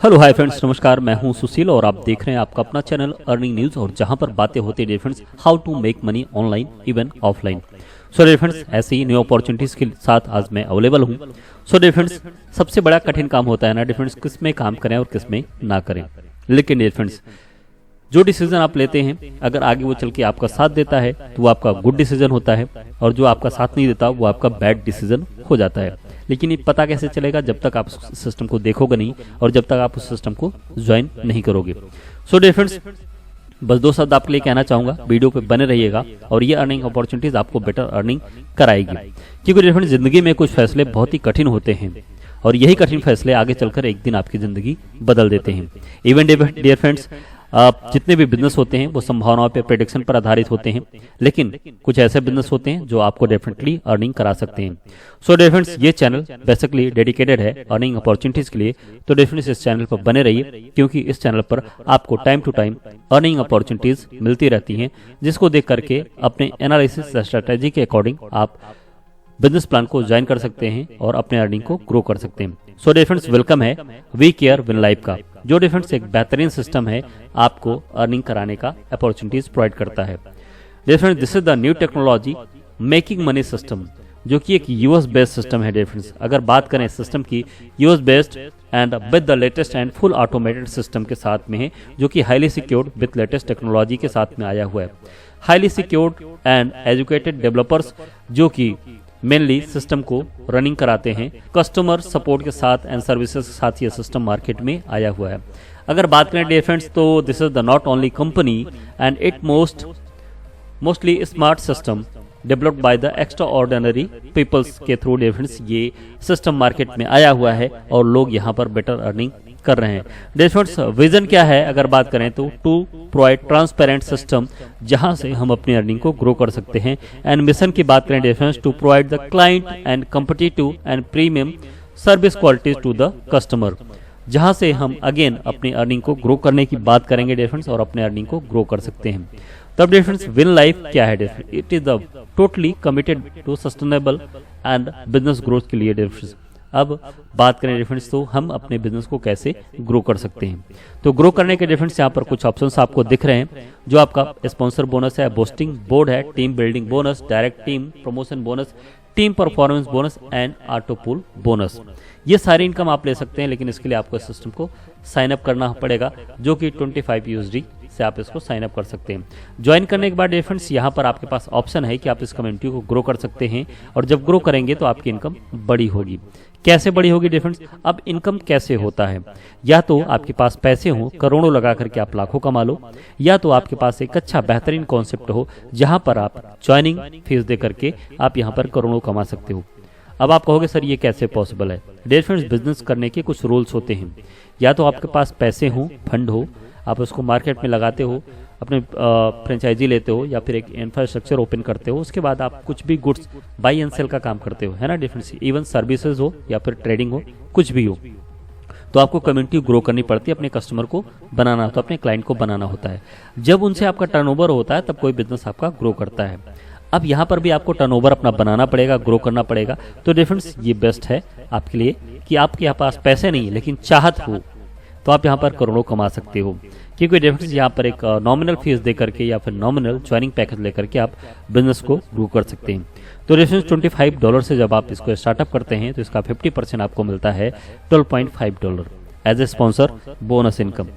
Hello hi friends, नमस्कार। मैं हूं सुशील और आप देख रहे हैं आपका अपना चैनल अर्निंग न्यूज, और जहां पर बातें होती है friends how to make money online even offline. So friends, ऐसी ही न्यू अपॉर्चुनिटीज के साथ आज मैं अवेलेबल हूं। सो फ्रेंड्स, सबसे बड़ा कठिन काम होता है ना फ्रेंड्स, किस में काम करें और किस में ना करें। लेकिन फ्रेंड्स, जो डिसीजन आप लेते हैं अगर आगे वो चल के आपका साथ देता है तो वो आपका गुड डिसीजन होता है, और जो आपका साथ नहीं देता वो आपका बैड डिसीजन हो जाता है। लेकिन ये पता कैसे चलेगा? जब तक आप सिस्टम को देखोगे नहीं और जब तक आप उस सिस्टम को ज्वाइन नहीं करोगे। सो फ्रेंड्स, बस दो शब्द आपके लिए कहना चाहूंगा, वीडियो पे बने रहिएगा और ये अर्निंग अपॉर्चुनिटीज आपको बेटर अर्निंग कराएगी। क्योंकि फ्रेंड्स, जिंदगी में कुछ फैसले बहुत ही कठिन होते हैं और यही कठिन फैसले आगे चलकर एक दिन आपकी जिंदगी बदल देते हैं। इवन डियर फ्रेंड्स, जितने भी बिजनेस होते हैं वो संभावनाओं पे, प्रेडिक्शन पर आधारित होते हैं, लेकिन कुछ ऐसे बिजनेस होते हैं जो आपको डेफिनेटली अर्निंग करा सकते हैं। सो फ्रेंड्स, ये चैनल बेसिकली डेडिकेटेड है अर्निंग अपॉर्चुनिटीज के लिए, तो डेफिनेटली इस चैनल पर बने रहिए, क्योंकि इस चैनल पर आपको time to time earning opportunities मिलती रहती हैं, जिसको देख करके अपने एनालिसिस स्ट्रेटेजी के अकॉर्डिंग आप बिजनेस प्लान को ज्वाइन कर सकते हैं और अपने अर्निंग को ग्रो कर सकते हैं। सो फ्रेंड्स, वेलकम है वी केयर विन लाइफ का, जो फ्रेंड्स एक बेहतरीन सिस्टम है, आपको अर्निंग कराने का अपॉर्चुनिटीज प्रोवाइड करता है। Friends, this is the new technology making money system, जो कि एक यूएस बेस्ड सिस्टम है। फ्रेंड्स, अगर बात करें सिस्टम की, US based and with the latest and full automated system के साथ में है, जो कि highly secured with latest technology के साथ में आया हुआ है। Highly secured and educated developers जो कि मेनली सिस्टम को रनिंग कराते हैं, कस्टमर सपोर्ट के साथ एंड सर्विसेज के साथ ये सिस्टम मार्केट में आया हुआ है। अगर बात करें डियर फ्रेंड्स, तो this is the not only company and it mostly smart system developed by the extraordinary peoples के थ्रू डिफरेंस ये सिस्टम मार्केट में आया हुआ है और लोग यहाँ पर बेटर अर्निंग कर रहे हैं। डिफरेंस विजन क्या है? अगर बात करें तो टू प्रोवाइड ट्रांसपेरेंट सिस्टम, जहां से हम अपनी अर्निंग को ग्रो कर सकते हैं। एंड मिशन की बात करें difference, to provide the client and competitive and premium service qualities to the customer, जहां से हम अगेन अपनी अर्निंग को ग्रो करने की बात करेंगे डिफरेंस और अपने अर्निंग को ग्रो कर सकते हैं। तब डिफरेंस विन लाइफ क्या है? Difference it is the totally committed to sustainable and business growth के लिए। डिफरेंस अब बात करें डिफरेंस, तो हम अपने बिजनेस को कैसे ग्रो कर सकते हैं। तो ग्रो करने के डिफरेंस यहाँ पर कुछ ऑप्शंस आपको दिख रहे हैं, जो आपका स्पॉन्सर बोनस है, बूस्टिंग बोर्ड है, team building bonus, direct team promotion bonus, team performance bonus and auto pool bonus. ये सारी इनकम आप ले सकते हैं, लेकिन इसके लिए आपको सिस्टम को साइन अप करना पड़ेगा, जो कि 25 USD से आप इसको साइन अप कर सकते हैं। ज्वाइन करने के बाद डिफरेंस यहाँ पर आपके पास ऑप्शन है कि आप इस कम्युनिटी को ग्रो कर सकते हैं, और जब ग्रो करेंगे तो आपकी इनकम बड़ी होगी। कैसे बड़ी होगी डिफरेंस? अब इनकम कैसे होता है? या तो आपके पास पैसे हो, करोड़ों लगा करके आप लाखों कमा लो, या तो आपके पास एक अच्छा बेहतरीन कॉन्सेप्ट हो, जहां पर आप ज्वाइनिंग फीस दे करके आप यहां पर करोड़ों कमा सकते हो। अब आप कहोगे सर ये कैसे पॉसिबल है? डियर फ्रेंड्स, बिजनेस करने के कुछ रूल्स होते हैं। या तो आपके पास पैसे हो, फंड हो, आप उसको मार्केट में लगाते हो, अपने फ्रेंचाइजी लेते हो, या फिर एक इंफ्रास्ट्रक्चर ओपन करते हो, उसके बाद आप कुछ भी गुड्स बाई एंड सेल का काम करते हो, है ना डिफरेंस। इवन सर्विसेज हो या फिर ट्रेडिंग हो, कुछ भी हो, तो आपको कम्युनिटी ग्रो करनी पड़ती है, अपने कस्टमर को बनाना होता है, अपने क्लाइंट को बनाना होता है। जब उनसे आपका टर्नओवर होता है तब कोई बिजनेस आपका ग्रो करता है। अब यहाँ पर भी आपको टर्नओवर अपना बनाना पड़ेगा, ग्रो करना पड़ेगा। तो डिफरेंस ये बेस्ट है आपके लिए कि आपके यहाँ पास पैसे नहीं लेकिन चाहत हो, तो आप यहाँ पर करोड़ों कमा सकते हो। क्योंकि डिफरेंस यहाँ पर एक नॉमिनल फीस दे करके या फिर नॉमिनल ज्वाइनिंग पैकेज लेकर के आप बिजनेस को ग्रो कर सकते हैं। तो डिफरेंस $25 से जब आप इसको स्टार्टअप करते हैं तो इसका 50% आपको मिलता है $12.5 as a sponsor bonus income.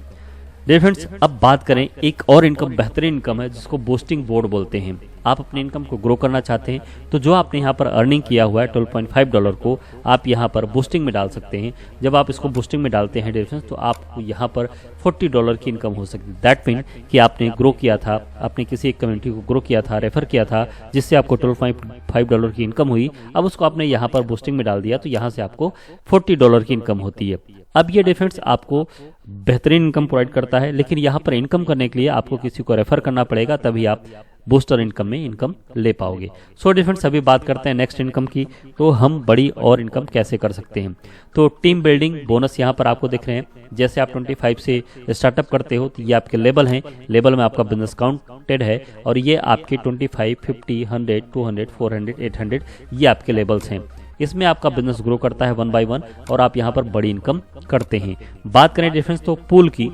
Difference अब बात करें, एक और इनकम बेहतरीन इनकम है जिसको बूस्टिंग बोर्ड बोलते हैं। आप अपनी इनकम को ग्रो करना चाहते हैं तो जो आपने यहाँ पर अर्निंग किया हुआ है $12.5 को आप यहाँ पर बूस्टिंग में डाल सकते हैं। जब आप इसको बूस्टिंग में डालते हैं डिफरेंस, तो आपको यहाँ पर $40 की इनकम हो सकती है। दैट मीन कि आपने ग्रो किया था, आपने किसी एक कम्युनिटी को ग्रो किया था, रेफर किया था, जिससे आपको $12.5 की इनकम हुई। अब उसको आपने यहाँ पर बूस्टिंग में डाल दिया तो यहाँ से आपको $40 की इनकम होती है। अब ये डिफरेंस आपको बेहतरीन इनकम प्रोवाइड करता है, लेकिन यहाँ पर इनकम करने के लिए आपको किसी को रेफर करना पड़ेगा, तभी आप बूस्टर इनकम में इनकम ले पाओगे। सो डिफरेंस अभी बात करते हैं नेक्स्ट इनकम की, तो हम बड़ी और इनकम कैसे कर सकते हैं। तो टीम बिल्डिंग बोनस यहाँ पर आपको दिख रहे हैं। जैसे आप 25 से स्टार्टअप करते हो तो ये आपके लेवल हैं, लेवल में आपका बिजनेस काउंटेड है, और ये आपके 25, 50, 100, 200, 400, 800 ये आपके लेवल्स हैं। इसमें आपका बिजनेस ग्रो करता है 1 बाय 1 और आप यहाँ पर बड़ी इनकम करते हैं। बात करें डिफरेंस तो पूल की,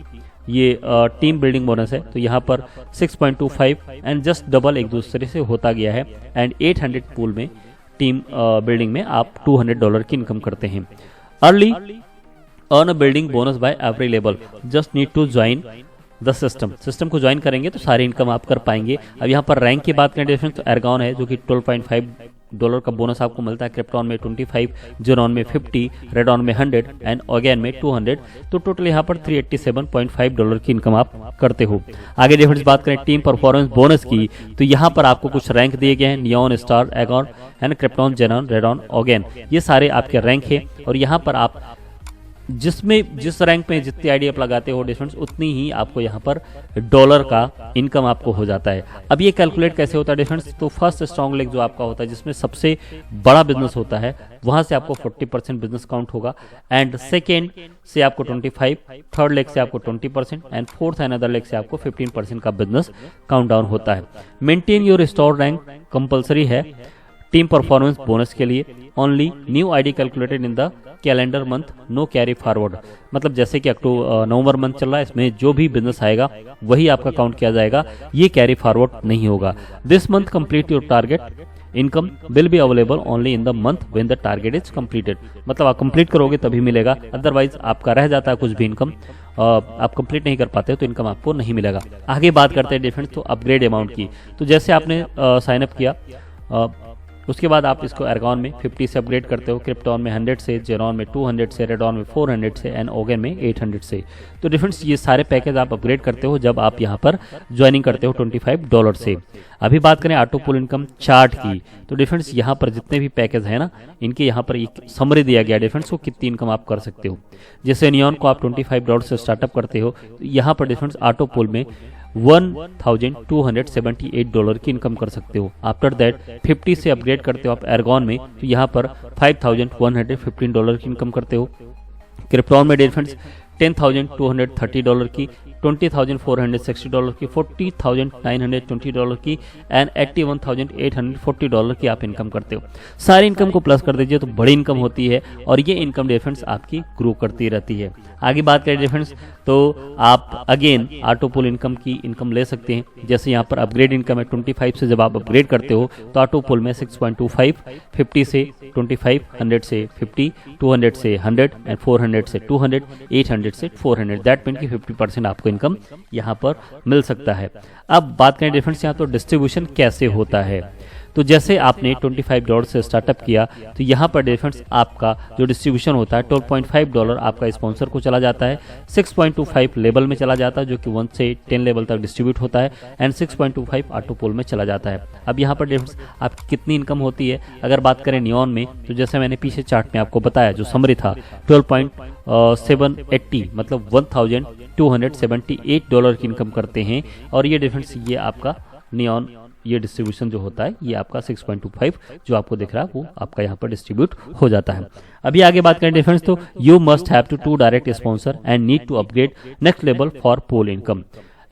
ये टीम बिल्डिंग बोनस है, तो यहाँ पर 6.25 एंड जस्ट डबल एक दूसरे से होता गया है एंड 800 पूल में टीम बिल्डिंग में आप $200 की इनकम करते हैं। Early earn a building bonus by every level, just need to join the system को ज्वाइन करेंगे तो सारी इनकम आप कर पाएंगे। अब यहाँ पर रैंक की बात करें डिफरेंस तो एर्गॉन है जो कि $12.5 का बोनस आपको मिलता है, क्रिप्टॉन में 25, जेरॉन में 50, रेडॉन में 100 एंड ओगेन में 200, तो टोटल यहाँ पर $387.5 की इनकम आप करते हो। आगे डिफरेंस बात करें टीम परफॉर्मेंस बोनस की, तो यहाँ पर आपको कुछ रैंक दिए गए हैं, neon, star, argon and krypton, जेरॉन, रेडॉन, ओगेन, ये सारे आपके रैंक है और यहाँ पर आप जिस रैंक में जितनी आईडी आप लगाते हो डिफरेंस उतनी ही आपको यहाँ पर डॉलर का इनकम आपको हो जाता है। अब ये कैलकुलेट कैसे होता है डिफरेंस, तो फर्स्ट स्ट्रॉन्ग लेग जो आपका होता है जिसमें सबसे बड़ा बिजनेस होता है वहां से आपको 40% बिजनेस काउंट होगा एंड सेकेंड से आपको 25, थर्ड लेग से आपको 20% and fourth and other leg से आपको 15% का बिजनेस काउंट डाउन होता है। Maintain your store rank compulsory है टीम परफॉर्मेंस बोनस के लिए। Only new ID calculated in the calendar month, no carry forward, मतलब जैसे कि नवंबर मंथ चल रहा है इसमें जो भी बिजनेस आएगा वही आपका काउंट किया जाएगा, ये कैरी फॉरवर्ड नहीं होगा। This month complete your target income will be available only in the month when the target is completed, मतलब आप कंप्लीट करोगे तभी मिलेगा, अदरवाइज आपका रह जाता है कुछ भी इनकम, आप कंप्लीट नहीं कर पाते तो इनकम आपको नहीं मिलेगा। आगे बात करते हैं डिफरेंस तो अपग्रेड अमाउंट की, तो जैसे आपने साइन अप किया उसके बाद आप इसको एर्गॉन में 50 से अपग्रेड करते हो, क्रिप्टॉन में 100 से, जेरॉन में 200 से, रेडॉन में 400 से एंड ओगेन में 800 से। तो डिफरेंस ये सारे पैकेज आप अपग्रेड करते हो जब आप यहाँ पर ज्वाइनिंग करते हो $25 से। अभी बात करें ऑटो पुल इनकम चार्ट की, तो डिफरेंस यहाँ पर जितने भी पैकेज है ना इनके यहाँ पर एक समरी दिया गया डिफरेंस को कितनी इनकम आप कर सकते हो। जैसे नियॉन को आप $25 से स्टार्टअप करते हो, तो यहाँ पर डिफरेंस ऑटो पुल में $1,278 की इनकम कर सकते हो। आफ्टर दैट 50 से अपग्रेड करते हो आप एर्गॉन में, तो यहाँ पर $5,115 की इनकम करते हो। क्रिप्टॉन में डिफरेंस $10,230 की, $20,460 की, $40,920 की एंड $81,840 की आप इनकम करते हो। सारी इनकम को प्लस कर दीजिए तो बड़ी इनकम होती है और ये इनकम डिफरेंस आपकी ग्रो करती रहती है। आगे बात करें डिफरेंस तो आप अगेन ऑटो पुल इनकम की इनकम ले सकते हैं। जैसे यहाँ पर अपग्रेड इनकम है 25 से, जब आप अपग्रेड करते हो तो ऑटो पुल में 6.25, 50 से 25, 100 से 50, 200 से 100 एंड 400 से 200, 800 से 400, दैट मीन की 50% आपको इनकम यहाँ पर मिल सकता है। अब बात करें डिफरेंस यहाँ तो डिस्ट्रीब्यूशन कैसे होता है, तो जैसे आपने $25 से स्टार्टअप किया तो यहाँ पर डिफरेंस आपका जो डिस्ट्रीब्यूशन होता है $12.5 आपका स्पॉन्सर को चला जाता है, 6.25 लेवल में चला जाता है जो कि 1 से 10 लेवल तक डिस्ट्रीब्यूट होता है एंड 6.25 ऑटो पोल में चला जाता है। अब यहाँ पर डिफरेंस आपकी कितनी इनकम होती है, अगर बात करें नियॉन में तो जैसे मैंने पीछे चार्ट में आपको बताया जो समरी था 12.780 मतलब $1,278 की इनकम करते हैं और ये डिफरेंस ये आपका नियॉन ये डिस्ट्रीब्यूशन जो होता है ये आपका 6.25 जो आपको दिख रहा है वो आपका यहाँ पर डिस्ट्रीब्यूट हो जाता है। अभी आगे बात करें डिफरेंस तो you must have to direct sponsor and need to upgrade next level for pool income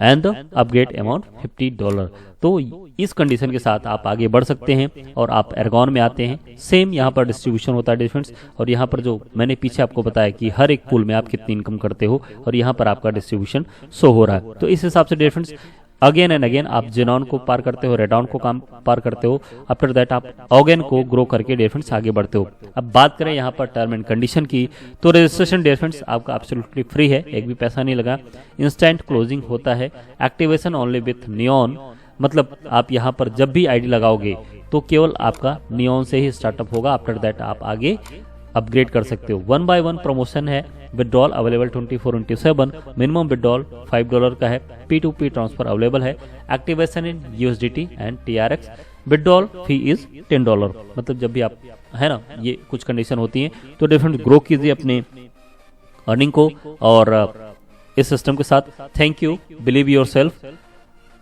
and the upgrade amount $50। तो इस कंडीशन के साथ आप आगे बढ़ सकते हैं और आप एर्गॉन में आते हैं। सेम यहाँ पर डिस्ट्रीब्यूशन होता है डिफरेंस और यहाँ पर जो मैंने पीछे आपको बताया कि हर एक पूल में आप कितनी इनकम करते हो और यहाँ पर आपका डिस्ट्रीब्यूशन शो हो रहा है। तो इस हिसाब से डिफरेंस अगेन एंड अगेन आप जेनॉन को पार करते हो, रेडॉन को पार करते हो, आफ्टर दैट आप ओगेन को ग्रो करके डिफरेंस आगे बढ़ते हो। अब बात करें यहाँ पर टर्म एंड कंडीशन की तो रजिस्ट्रेशन डिफरेंस आपका एब्सोल्युटली फ्री है, एक भी पैसा नहीं लगा, इंस्टेंट क्लोजिंग होता है, एक्टिवेशन ओनली विथ नियॉन, मतलब आप यहाँ पर जब भी आईडी लगाओगे तो केवल आपका नियॉन से ही स्टार्टअप होगा, आफ्टर दैट आप आगे अपग्रेड कर सकते हो। 1 बाय 1 प्रमोशन है, विड्रॉल अवेलेबल 24/7, मिनिमम विड्रॉल $5 का है, P2P ट्रांसफर अवेलेबल है, activation in USDT and TRX, withdrawal fee is $10, मतलब जब भी आप है ना ये कुछ कंडीशन होती हैं तो डिफरेंट ग्रो कीजिए अपने अर्निंग को और इस सिस्टम के साथ। Thank you, believe yourself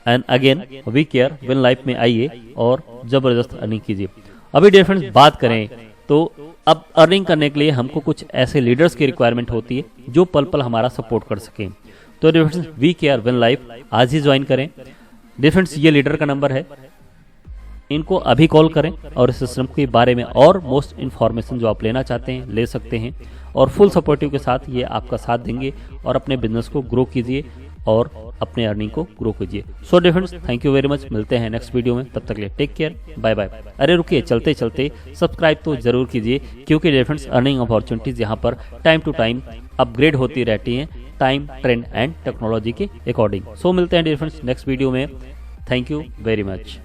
and again we care win life में आइए और जबरदस्त अर्निंग कीजिए। अभी डिफरेंस बात करें तो अब अर्निंग करने के लिए हमको कुछ ऐसे लीडर्स की रिक्वायरमेंट होती है जो पल पल हमारा सपोर्ट कर सकें। तो difference we care win life आज ही ज्वाइन करें। डिफरेंस ये लीडर का नंबर है इनको अभी कॉल करें और इस सिस्टम के बारे में और मोस्ट इन्फॉर्मेशन जो आप लेना चाहते हैं ले सकते हैं, और फुल सपोर्टिव के साथ ये आपका साथ देंगे और अपने बिजनेस को ग्रो कीजिए और अपने अर्निंग को ग्रो कीजिए। So dear friends, thank you very much, मिलते हैं नेक्स्ट वीडियो में, तब तक के लिए टेक केयर, बाय बाय। अरे रुकिए, चलते चलते सब्सक्राइब तो जरूर कीजिए, क्योंकि डियर फ्रेंड्स अर्निंग अपॉर्चुनिटीज यहाँ पर टाइम टू टाइम अपग्रेड होती रहती हैं, टाइम, ट्रेंड एंड टेक्नोलॉजी के अकॉर्डिंग। सो मिलते हैं डियर फ्रेंड्स नेक्स्ट वीडियो में, थैंक यू वेरी मच।